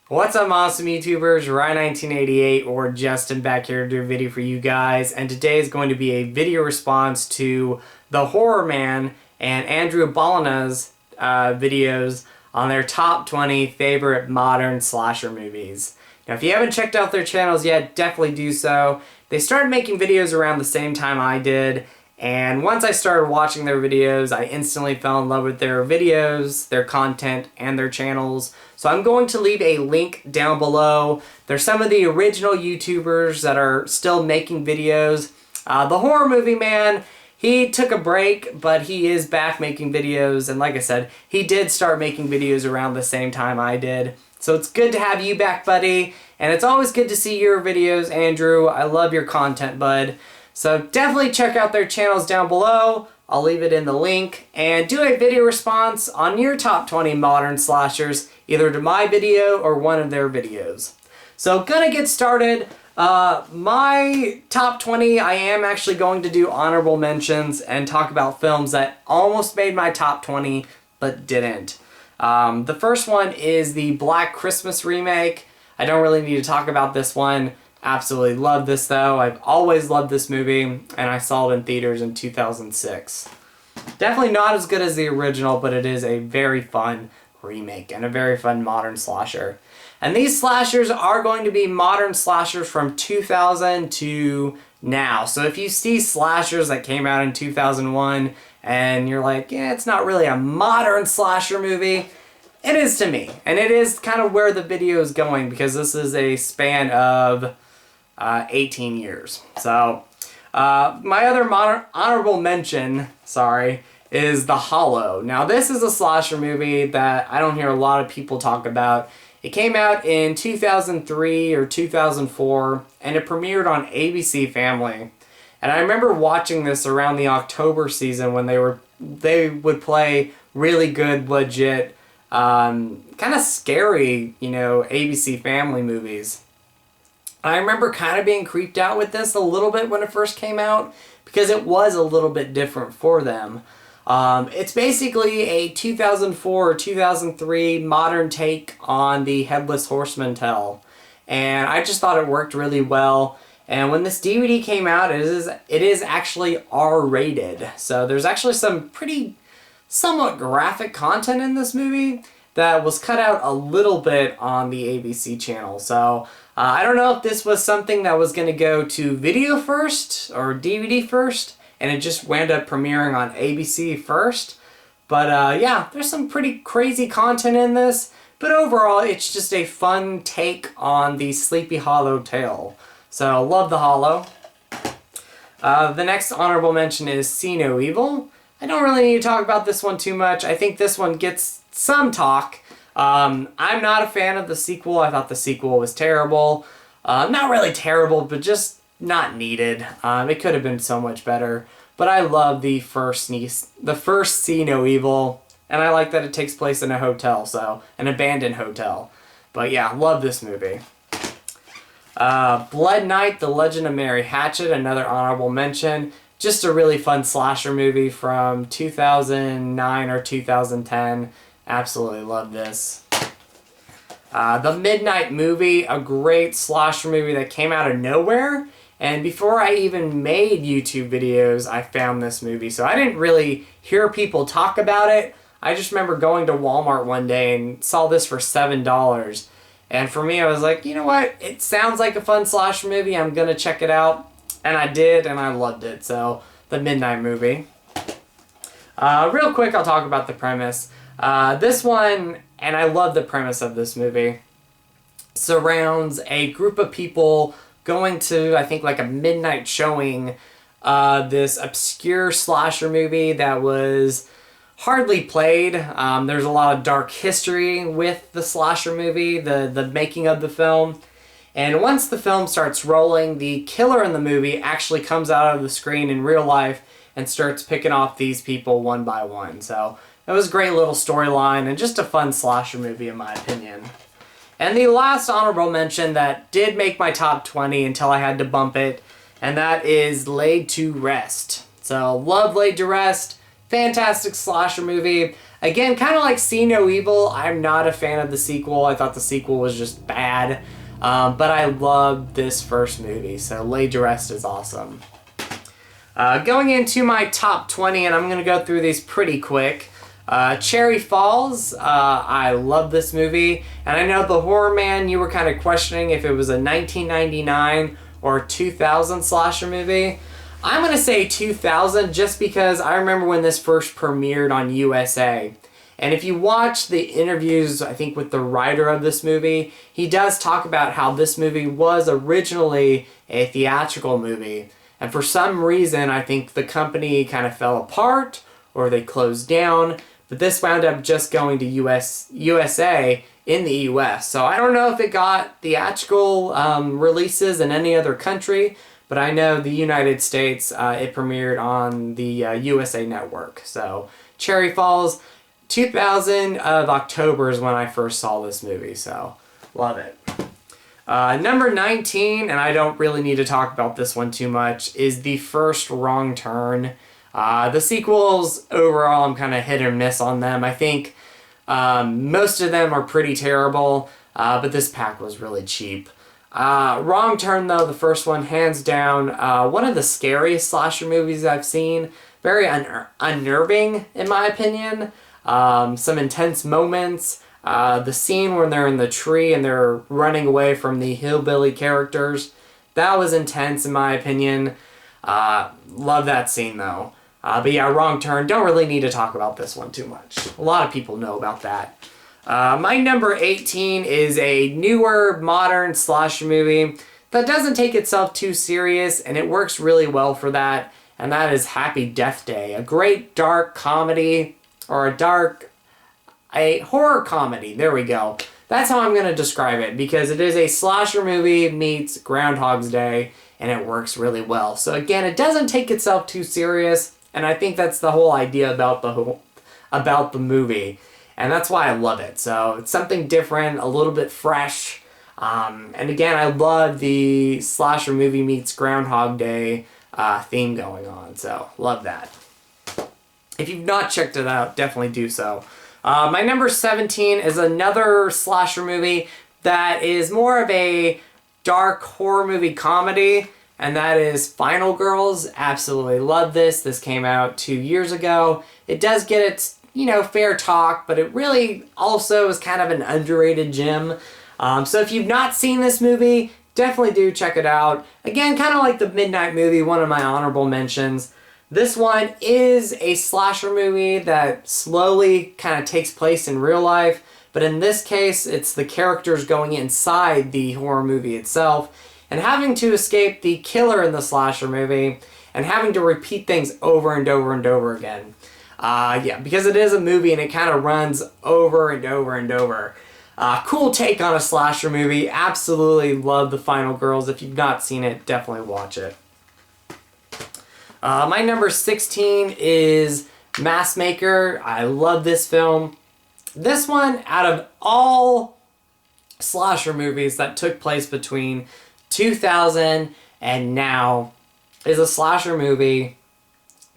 What's up, awesome YouTubers? Ryan1988 or Justin back here to do a video for you guys, and today is going to be a video response to theHORRORman and Andrewballina's videos on their top 20 favorite modern slasher movies. Now, if you haven't checked out their channels yet, definitely do so. They started making videos around the same time I did, and once I started watching their videos, I instantly fell in love with their videos, their content, and their channels. So I'm going to leave a link down below. They're some of the original YouTubers that are still making videos. The Horror Movie Man, he took a break, but he is back making videos. And like I said, he did start making videos around the same time I did. So it's good to have you back, buddy. And it's always good to see your videos, Andrew. I love your content, bud. So definitely check out their channels down below. I'll leave it in the link. And do a video response on your top 20 modern slashers, either to my video or one of their videos. So gonna get started. My top 20, I am actually going to do honorable mentions and talk about films that almost made my top 20 but didn't. The first one is the Black Christmas remake. I don't really need to talk about this one. Absolutely love this though. I've always loved this movie, and I saw it in theaters in 2006. Definitely not as good as the original, but it is a very fun remake and a very fun modern slasher. And these slashers are going to be modern slashers from 2000 to now. So if you see slashers that came out in 2001 and you're like, yeah, it's not really a modern slasher movie, it is to me. And it is kind of where the video is going, because this is a span of 18 years. So my other honorable mention, is The Hollow. Now this is a slasher movie that I don't hear a lot of people talk about. It came out in 2003 or 2004, and it premiered on ABC Family. And I remember watching this around the October season when they would play really good, legit, kind of scary, ABC Family movies. I remember kind of being creeped out with this a little bit when it first came out, because it was a little bit different for them. It's basically a 2004 or 2003 modern take on the Headless Horseman tale. And I just thought it worked really well. And when this DVD came out, it is actually R-rated. So there's actually some pretty somewhat graphic content in this movie that was cut out a little bit on the ABC channel. So I don't know if this was something that was going to go to video first or DVD first, and it just wound up premiering on ABC first. But yeah, there's some pretty crazy content in this, but overall it's just a fun take on the Sleepy Hollow tale. So love The Hollow. The next honorable mention is See No Evil. I don't really need to talk about this one too much. I think this one gets some talk. I'm not a fan of the sequel. I thought the sequel was terrible. Not really terrible, but just not needed. It could have been so much better. But I love the first See No Evil, and I like that it takes place in a hotel, so an abandoned hotel. But yeah, love this movie. Blood Night, The Legend of Mary Hatchet, another honorable mention. Just a really fun slasher movie from 2009 or 2010. Absolutely love this. The Midnight Movie, a great slasher movie that came out of nowhere. And before I even made YouTube videos, I found this movie. So I didn't really hear people talk about it. I just remember going to Walmart one day and saw this for $7. And for me, I was like, you know what? It sounds like a fun slasher movie. I'm going to check it out. And I did, and I loved it. So, The Midnight Movie. Real quick, I'll talk about the premise. This one, and I love the premise of this movie, surrounds a group of people going to, I think, like a midnight showing, this obscure slasher movie that was hardly played. There's a lot of dark history with the slasher movie, the making of the film. And once the film starts rolling, the killer in the movie actually comes out of the screen in real life and starts picking off these people one by one. So it was a great little storyline and just a fun slasher movie in my opinion. And the last honorable mention that did make my top 20 until I had to bump it, and that is Laid to Rest. So love Laid to Rest, fantastic slasher movie. Again, kind of like See No Evil, I'm not a fan of the sequel. I thought the sequel was just bad. But I loved this first movie, so Laid to Rest is awesome. Going into my top 20, and I'm going to go through these pretty quick. Cherry Falls, I love this movie. And I know theHORRORman, you were kind of questioning if it was a 1999 or 2000 slasher movie. I'm going to say 2000 just because I remember when this first premiered on USA. And if you watch the interviews, I think with the writer of this movie, he does talk about how this movie was originally a theatrical movie. And for some reason, I think the company kind of fell apart or they closed down. But this wound up just going to USA in the US. So I don't know if it got theatrical releases in any other country. But I know the United States, it premiered on the USA Network. So Cherry Falls, 2000 of October is when I first saw this movie. So love it. Number 19, and I don't really need to talk about this one too much, is The First Wrong Turn. The sequels, overall, I'm kind of hit or miss on them. I think most of them are pretty terrible, but this pack was really cheap. Wrong Turn, though, the first one, hands down, one of the scariest slasher movies I've seen. Very unnerving, in my opinion. Some intense moments. The scene when they're in the tree and they're running away from the hillbilly characters, that was intense, in my opinion. Love that scene, though. But yeah, Wrong Turn, don't really need to talk about this one too much. A lot of people know about that. My number 18 is a newer, modern slasher movie that doesn't take itself too serious, and it works really well for that, and that is Happy Death Day. A great dark comedy, or a horror comedy, there we go. That's how I'm going to describe it, because it is a slasher movie meets Groundhog's Day, and it works really well. So again, it doesn't take itself too serious, and I think that's the whole idea about the movie. And that's why I love it. So it's something different, a little bit fresh. And again, I love the slasher movie meets Groundhog Day theme going on. So love that. If you've not checked it out, definitely do so. My number 17 is another slasher movie that is more of a dark horror movie comedy. And that is Final Girls. Absolutely love this. This came out 2 years ago. It does get its fair talk, but it really also is kind of an underrated gem. So if you've not seen this movie, definitely do check it out. Again, kind of like the Midnight Movie, one of my honorable mentions. This one is a slasher movie that slowly kind of takes place in real life, but in this case, it's the characters going inside the horror movie itself and having to escape the killer in the slasher movie and having to repeat things over and over and over again. Yeah, because it is a movie and it kind of runs over and over and over. Cool take on a slasher movie. Absolutely love The Final Girls. If you've not seen it, definitely watch it. My number 16 is Mask Maker. I love this film. This one, out of all slasher movies that took place between 2000 and now, is a slasher movie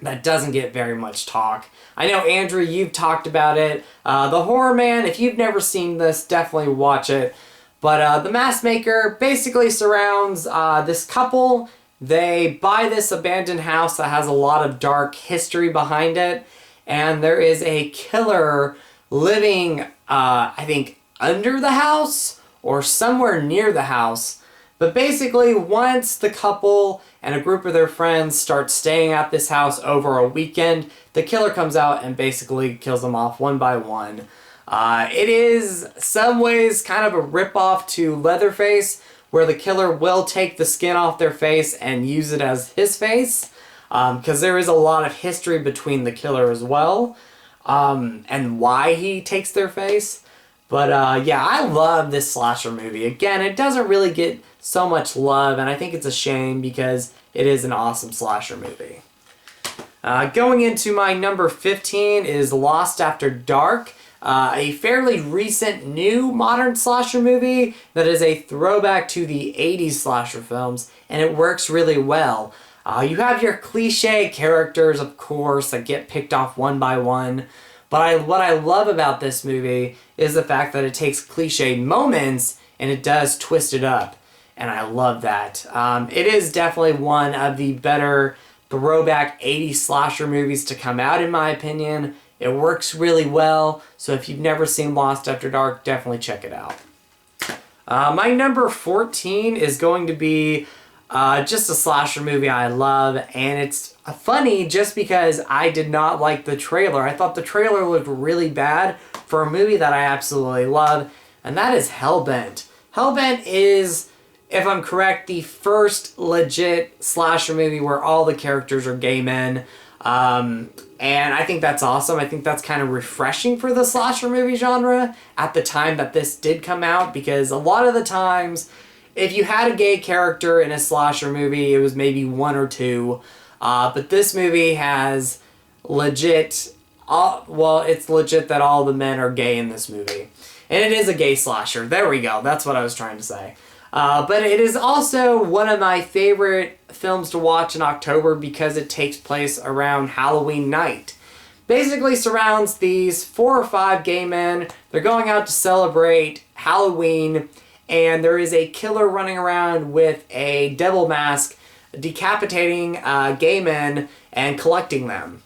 that doesn't get very much talk. I know, Andrew, you've talked about it. theHORRORman, if you've never seen this, definitely watch it. But The Mask Maker basically surrounds this couple. They buy this abandoned house that has a lot of dark history behind it. And there is a killer living, I think, under the house or somewhere near the house. But basically, once the couple and a group of their friends start staying at this house over a weekend, the killer comes out and basically kills them off one by one. It is, some ways, kind of a ripoff to Leatherface, where the killer will take the skin off their face and use it as his face, because there is a lot of history between the killer as well, and why he takes their face. But yeah, I love this slasher movie. Again, it doesn't really get so much love, and I think it's a shame because it is an awesome slasher movie. Going into my number 15 is Lost After Dark, a fairly recent new modern slasher movie that is a throwback to the 80s slasher films, and it works really well. You have your cliche characters, of course, that get picked off one by one, But what I love about this movie is the fact that it takes cliche moments and it does twist it up. And I love that. It is definitely one of the better throwback 80s slasher movies to come out, in my opinion. It works really well, so if you've never seen Lost After Dark, definitely check it out. My number 14 is going to be just a slasher movie I love, and it's funny just because I did not like the trailer. I thought the trailer looked really bad for a movie that I absolutely love, and that is Hellbent. Hellbent is, if I'm correct, the first legit slasher movie where all the characters are gay men. And I think that's awesome. I think that's kind of refreshing for the slasher movie genre at the time that this did come out, because a lot of the times, if you had a gay character in a slasher movie, it was maybe one or two. But this movie has legit, it's legit that all the men are gay in this movie. And it is a gay slasher. There we go. That's what I was trying to say. But it is also one of my favorite films to watch in October because it takes place around Halloween night. Basically surrounds these 4 or 5 gay men. They're going out to celebrate Halloween, and there is a killer running around with a devil mask, decapitating gay men and collecting them.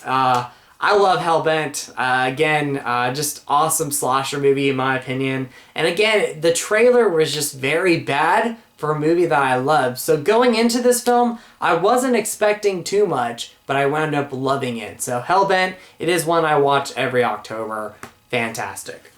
I love Hellbent. Again, just awesome slasher movie in my opinion. And again, the trailer was just very bad for a movie that I love. So going into this film, I wasn't expecting too much, but I wound up loving it. So Hellbent, it is one I watch every October. Fantastic.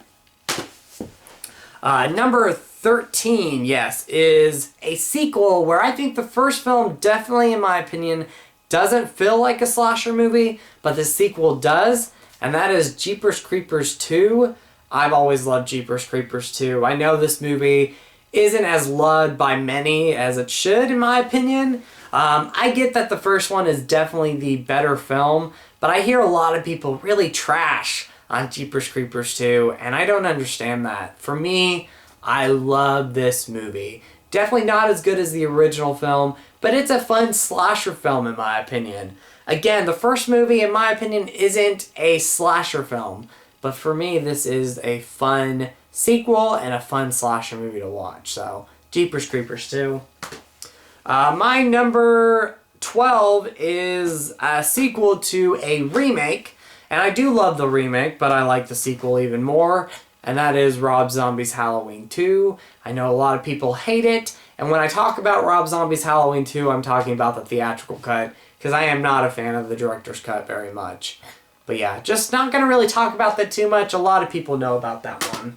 Number 13, yes, is a sequel where I think the first film definitely, in my opinion, doesn't feel like a slasher movie, but the sequel does, and that is Jeepers Creepers 2. I've always loved Jeepers Creepers 2. I know this movie isn't as loved by many as it should, in my opinion. I get that the first one is definitely the better film, but I hear a lot of people really trash on Jeepers Creepers 2, and I don't understand that. For me, I love this movie. Definitely not as good as the original film, but it's a fun slasher film in my opinion. Again, the first movie, in my opinion, isn't a slasher film, but for me, this is a fun sequel and a fun slasher movie to watch. So, Jeepers Creepers 2. My number 12 is a sequel to a remake, and I do love the remake, but I like the sequel even more, and that is Rob Zombie's Halloween 2. I know a lot of people hate it, and when I talk about Rob Zombie's Halloween 2, I'm talking about the theatrical cut, because I am not a fan of the director's cut very much. But yeah, just not going to really talk about that too much. A lot of people know about that one.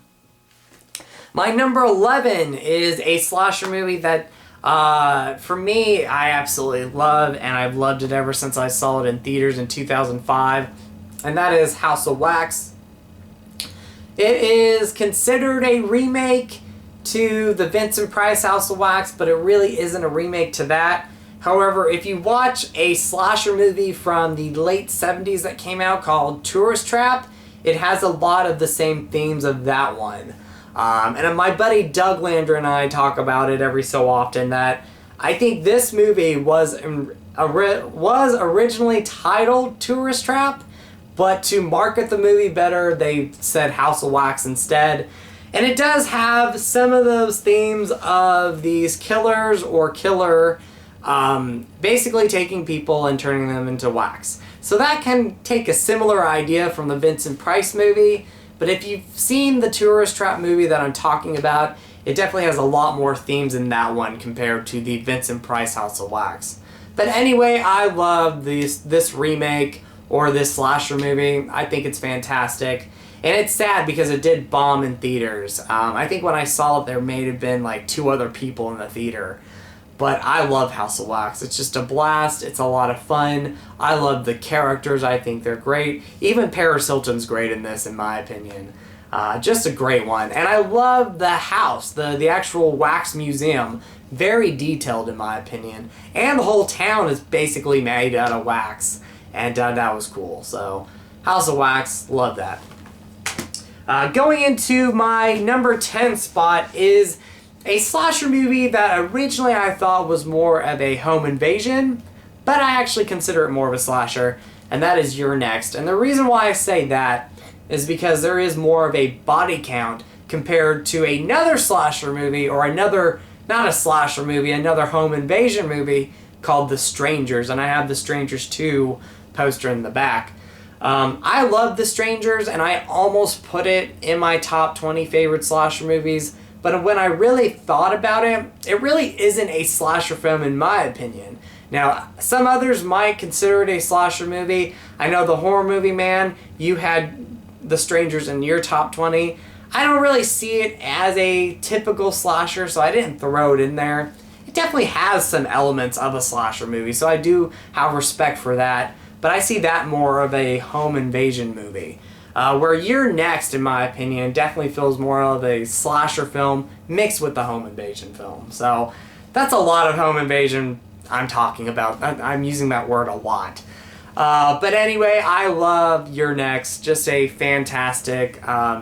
My number 11 is a slasher movie that, for me, I absolutely love, and I've loved it ever since I saw it in theaters in 2005, and that is House of Wax. It is considered a remake to the Vincent Price House of Wax, but it really isn't a remake to that. However, if you watch a slasher movie from the late 70s that came out called Tourist Trap, it has a lot of the same themes of that one. And my buddy Doug Lander and I talk about it every so often, that I think this movie was originally titled Tourist Trap, but to market the movie better, they said House of Wax instead. And it does have some of those themes of these killers or killer basically taking people and turning them into wax. So that can take a similar idea from the Vincent Price movie, but if you've seen the Tourist Trap movie that I'm talking about, it definitely has a lot more themes in that one compared to the Vincent Price House of Wax. But anyway, I love this remake or this slasher movie. I think it's fantastic. And it's sad because it did bomb in theaters. I think when I saw it, there may have been like 2 other people in the theater. But I love House of Wax. It's just a blast. It's a lot of fun. I love the characters. I think they're great. Even Paris Hilton's great in this, in my opinion. Just a great one. And I love the house, the actual wax museum. Very detailed, in my opinion. And the whole town is basically made out of wax. And that was cool. So, House of Wax, love that. Going into my number 10 spot is a slasher movie that originally I thought was more of a home invasion, but I actually consider it more of a slasher, and that is You're Next. And the reason why I say that is because there is more of a body count compared to another slasher movie, or another, not a slasher movie, another home invasion movie called The Strangers, and I have The Strangers 2 poster in the back. I love The Strangers, and I almost put it in my top 20 favorite slasher movies, but when I really thought about it, it really isn't a slasher film in my opinion. Now, some others might consider it a slasher movie. I know the Horror Movie Man, you had The Strangers in your top 20. I don't really see it as a typical slasher, so I didn't throw it in there. It definitely has some elements of a slasher movie, so I do have respect for that, but I see that more of a home invasion movie. Where You're Next, in my opinion, definitely feels more of a slasher film mixed with the home invasion film. So that's a lot of home invasion I'm talking about. I'm using that word a lot. But anyway, I love You're Next. Just a fantastic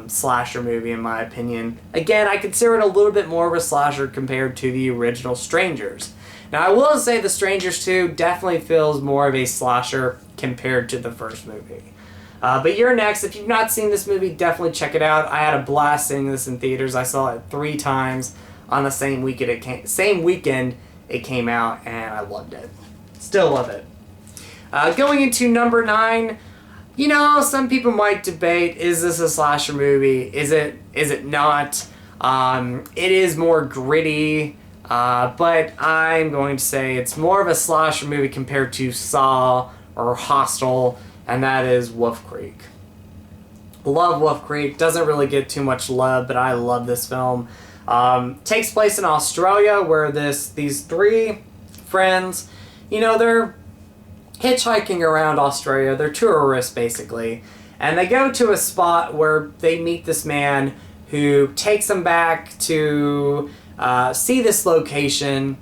slasher movie in my opinion. Again, I consider it a little bit more of a slasher compared to the original Strangers. Now, I will say The Strangers 2 definitely feels more of a slasher compared to the first movie. But You're Next, if you've not seen this movie, definitely check it out. I had a blast seeing this in theaters. I saw it 3 times on the same weekend it came out, and I loved it. Still love it. Going into number 9, you know, some people might debate, is this a slasher movie? Is it not? It is more gritty, but I'm going to say it's more of a slasher movie compared to Saw or Hostel, and that is Wolf Creek. Love Wolf Creek. Doesn't really get too much love, but I love this film. Takes place in Australia, where these 3 friends, you know, they're hitchhiking around Australia. They're tourists, basically. And they go to a spot where they meet this man who takes them back to see this location,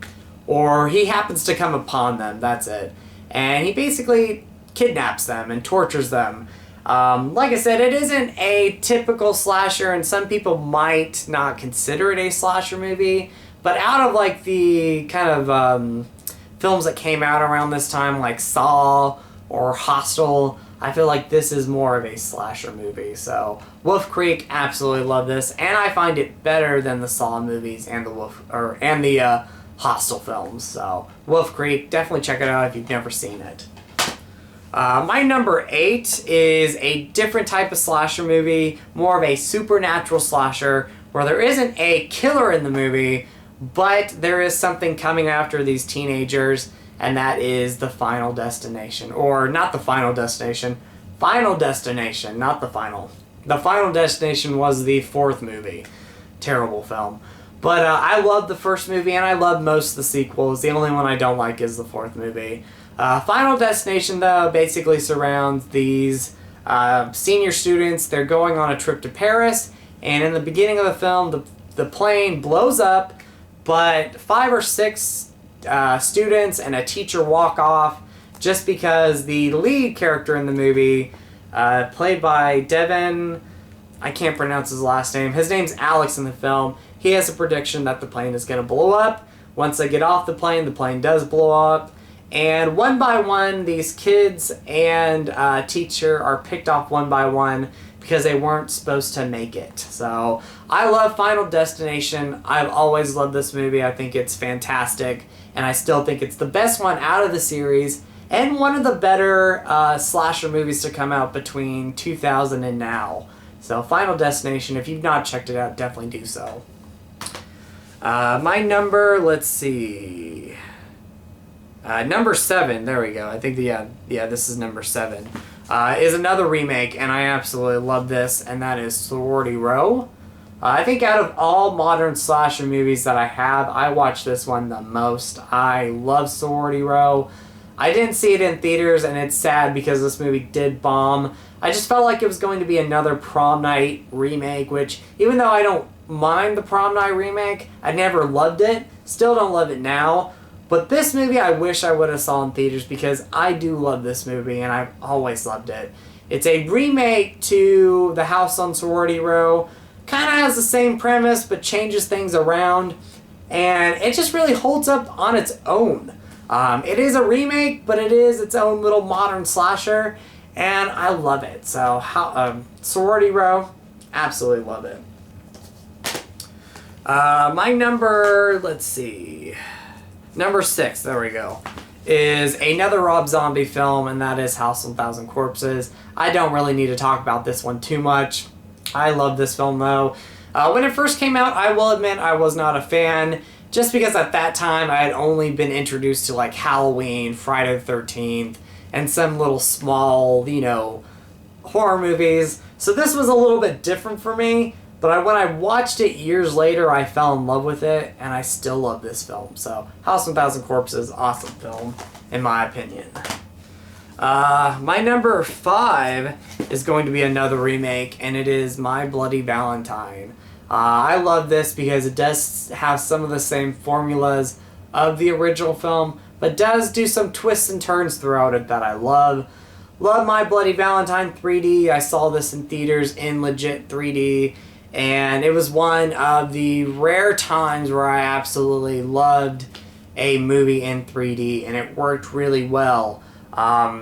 or he happens to come upon them, that's it. And he basically kidnaps them and tortures them. Like I said, it isn't a typical slasher, and some people might not consider it a slasher movie, but out of like the kind of films that came out around this time, like Saw or Hostel, I feel like this is more of a slasher movie. So Wolf Creek, absolutely love this, and I find it better than the Saw movies and the Hostel films. So Wolf Creek, definitely check it out if you've never seen it. My number 8 is a different type of slasher movie, more of a supernatural slasher, where there isn't a killer in the movie, but there is something coming after these teenagers, and that is The Final Destination. Or, not The Final Destination, Final Destination, not The Final. The Final Destination was the 4th movie. Terrible film. But I love the first movie, and I love most of the sequels. The only one I don't like is the 4th movie. Final Destination, though, basically surrounds these senior students. They're going on a trip to Paris, and in the beginning of the film, the plane blows up, but 5 or 6 students and a teacher walk off just because the lead character in the movie, played by Devin, I can't pronounce his last name. His name's Alex in the film. He has a prediction that the plane is going to blow up. Once they get off the plane does blow up. And one by one, these kids and teacher are picked off one by one because they weren't supposed to make it. So I love Final Destination. I've always loved this movie. I think it's fantastic, and I still think it's the best one out of the series, and one of the better slasher movies to come out between 2000 and now. So Final Destination, if you've not checked it out, definitely do so. My number, let's see. Number 7, there we go. I think this is number 7. Is another remake, and I absolutely love this, and that is Sorority Row. I think out of all modern slasher movies that I have, I watch this one the most. I love Sorority Row. I didn't see it in theaters, and it's sad because this movie did bomb. I just felt like it was going to be another Prom Night remake, which, even though I don't mind the Prom Night remake, I never loved it. Still don't love it now. But this movie I wish I would have saw in theaters because I do love this movie and I've always loved it. It's a remake to The House on Sorority Row. Kind of has the same premise but changes things around. And it just really holds up on its own. It is a remake, but it is its own little modern slasher, and I love it. So, Sorority Row, absolutely love it. My number, let's see, number 6, there we go, is another Rob Zombie film, and that is House of 1,000 Corpses. I don't really need to talk about this one too much. I love this film though. When it first came out, I will admit I was not a fan, just because at that time I had only been introduced to like Halloween, Friday the 13th, and some little small, you know, horror movies. So this was a little bit different for me, but when I watched it years later, I fell in love with it, and I still love this film. So House of 1,000 Corpses, awesome film, in my opinion. My number 5 is going to be another remake, and it is My Bloody Valentine. I love this because it does have some of the same formulas of the original film, but does do some twists and turns throughout it that I love. Love My Bloody Valentine 3D. I saw this in theaters in legit 3D, and it was one of the rare times where I absolutely loved a movie in 3D, and it worked really well.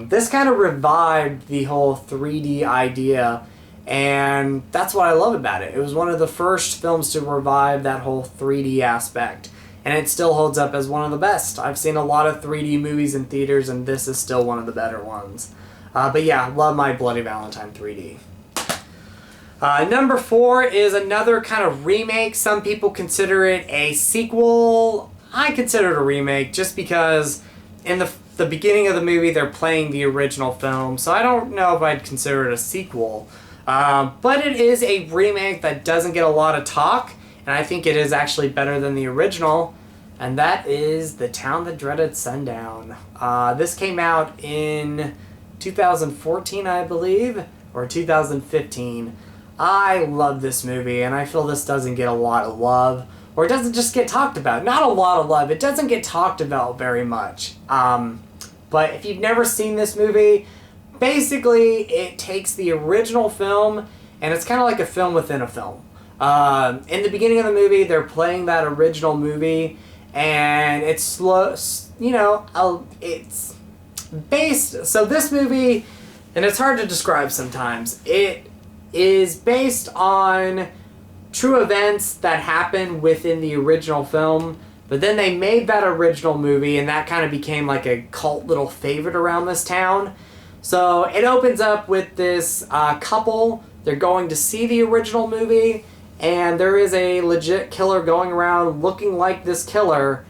This kind of revived the whole 3D idea, and that's what I love about it. It was one of the first films to revive that whole 3D aspect, and it still holds up as one of the best. I've seen a lot of 3D movies in theaters, and this is still one of the better ones. But yeah, love My Bloody Valentine 3D. Number 4 is another kind of remake. Some people consider it a sequel. I consider it a remake just because in the beginning of the movie they're playing the original film, so I don't know if I'd consider it a sequel. But it is a remake that doesn't get a lot of talk, and I think it is actually better than the original, and that is The Town That Dreaded Sundown. This came out in 2014, I believe, or 2015. I love this movie, and I feel this doesn't get a lot of love, or it doesn't just get talked about. Not a lot of love, it doesn't get talked about very much. But if you've never seen this movie, basically it takes the original film, and it's kind of like a film within a film. In the beginning of the movie, they're playing that original movie, and it's slow, you know, it's based, so this movie, and it's hard to describe sometimes, it is based on true events that happened within the original film, but then they made that original movie, and that kind of became like a cult little favorite around this town. So it opens up with this couple. They're going to see the original movie, and there is a legit killer going around looking like this killer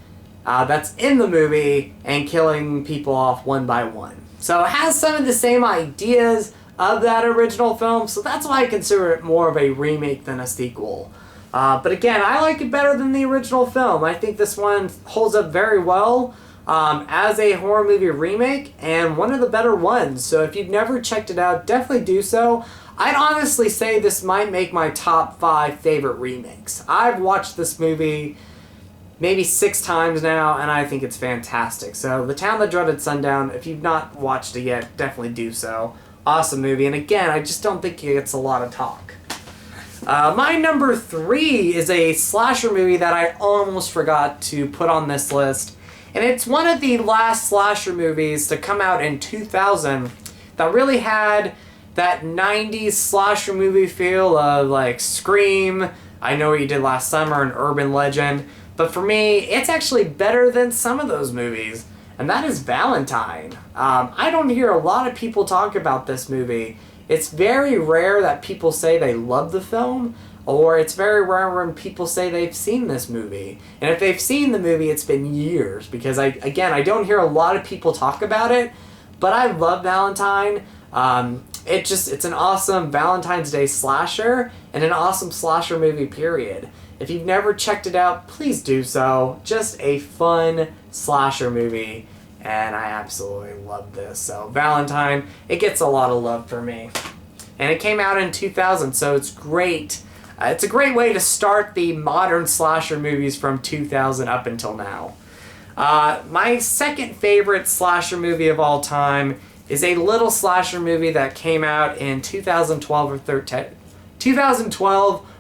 that's in the movie and killing people off one by one. So it has some of the same ideas of that original film, so that's why I consider it more of a remake than a sequel. But again, I like it better than the original film. I think this one holds up very well as a horror movie remake, and one of the better ones. So if you've never checked it out, definitely do so. I'd honestly say this might make my top 5 favorite remakes. I've watched this movie maybe 6 times now, and I think it's fantastic. So The Town That Dreaded Sundown, if you've not watched it yet, definitely do so. Awesome movie, and again, I just don't think it gets a lot of talk. My number 3 is a slasher movie that I almost forgot to put on this list, and it's one of the last slasher movies to come out in 2000 that really had that 90s slasher movie feel of like Scream, I Know What You Did Last Summer, and Urban Legend, but for me, it's actually better than some of those movies, and that is Valentine. I don't hear a lot of people talk about this movie. It's very rare that people say they love the film, or it's very rare when people say they've seen this movie. And if they've seen the movie, it's been years, because I don't hear a lot of people talk about it, but I love Valentine. It's an awesome Valentine's Day slasher, and an awesome slasher movie, period. If you've never checked it out, please do so. Just a fun slasher movie, and I absolutely love this. So Valentine, it gets a lot of love for me. And it came out in 2000, so it's great. It's a great way to start the modern slasher movies from 2000 up until now. My second favorite slasher movie of all time is a little slasher movie that came out in 2012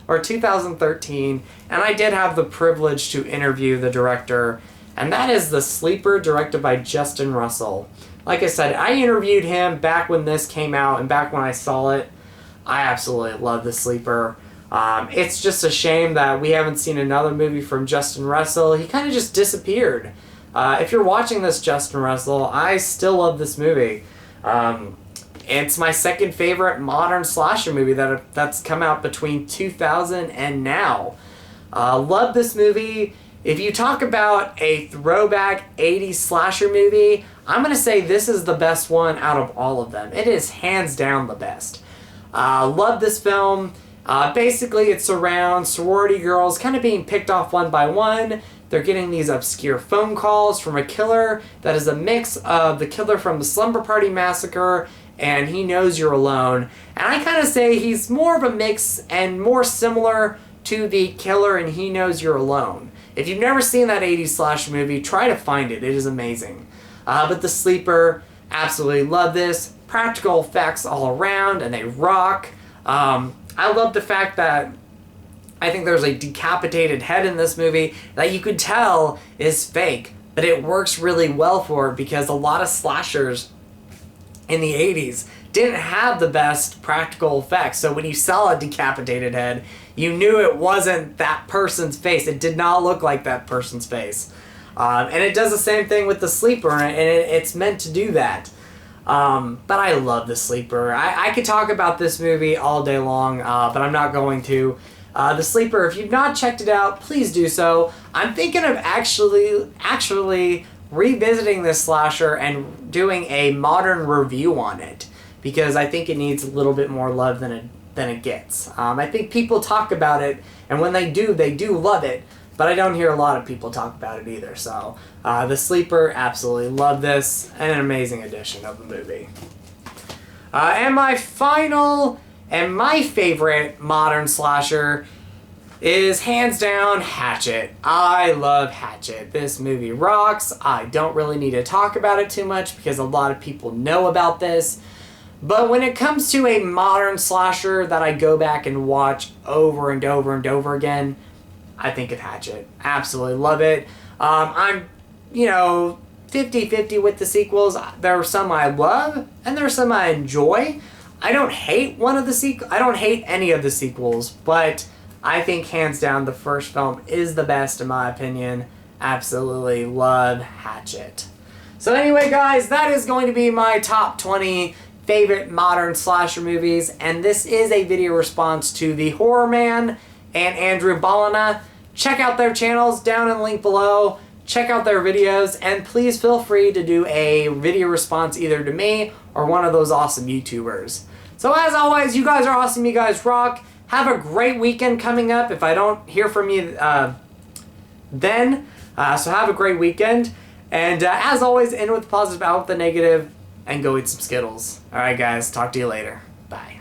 or 2013, and I did have the privilege to interview the director, and that is The Sleeper, directed by Justin Russell. Like I said, I interviewed him back when this came out, and back when I saw it, I absolutely love The Sleeper. It's just a shame that we haven't seen another movie from Justin Russell. He kind of just disappeared. If you're watching this, Justin Russell, I still love this movie. It's my second favorite modern slasher movie that's come out between 2000 and now. Love this movie. If you talk about a throwback 80s slasher movie, I'm going to say this is the best one out of all of them. It is hands down the best. Love this film. Basically, it's around sorority girls kind of being picked off one by one. They're getting these obscure phone calls from a killer that is a mix of the killer from the Slumber Party Massacre and He Knows You're Alone. And I kind of say he's more of a mix and more similar to the killer in He Knows You're Alone. If you've never seen that 80s slasher movie, try to find it. It is amazing. But The Sleeper, absolutely love this. Practical effects all around, and they rock. I love the fact that I think there's a decapitated head in this movie that you could tell is fake, but it works really well for it because a lot of slashers in the 80s didn't have the best practical effects. So when you saw a decapitated head, you knew it wasn't that person's face. It did not look like that person's face. And it does the same thing with The Sleeper, and it's meant to do that. But I love The Sleeper. I could talk about this movie all day long, but I'm not going to. The Sleeper, if you've not checked it out, please do so. I'm thinking of actually revisiting this slasher and doing a modern review on it, because I think it needs a little bit more love than it gets. I think people talk about it, and when they do love it, but I don't hear a lot of people talk about it either. So, The Sleeper, absolutely love this. An amazing addition of the movie. And my final and my favorite modern slasher is hands down Hatchet. I love Hatchet. This movie rocks. I don't really need to talk about it too much because a lot of people know about this. But when it comes to a modern slasher that I go back and watch over and over and over again, I think of Hatchet. Absolutely love it. I'm, 50-50 with the sequels. There are some I love, and there are some I enjoy. I don't hate I don't hate any of the sequels, but I think hands down the first film is the best in my opinion. Absolutely love Hatchet. So anyway, guys, that is going to be my top 20 favorite modern slasher movies, and this is a video response to theHORRORman and Andrewballina. Check out their channels down in the link below. Check out their videos, and please feel free to do a video response either to me or one of those awesome YouTubers. So as always, you guys are awesome, you guys rock. Have a great weekend coming up if I don't hear from you then. So have a great weekend. And as always, end with the positive, out with the negative, and go eat some Skittles. Alright guys, talk to you later. Bye.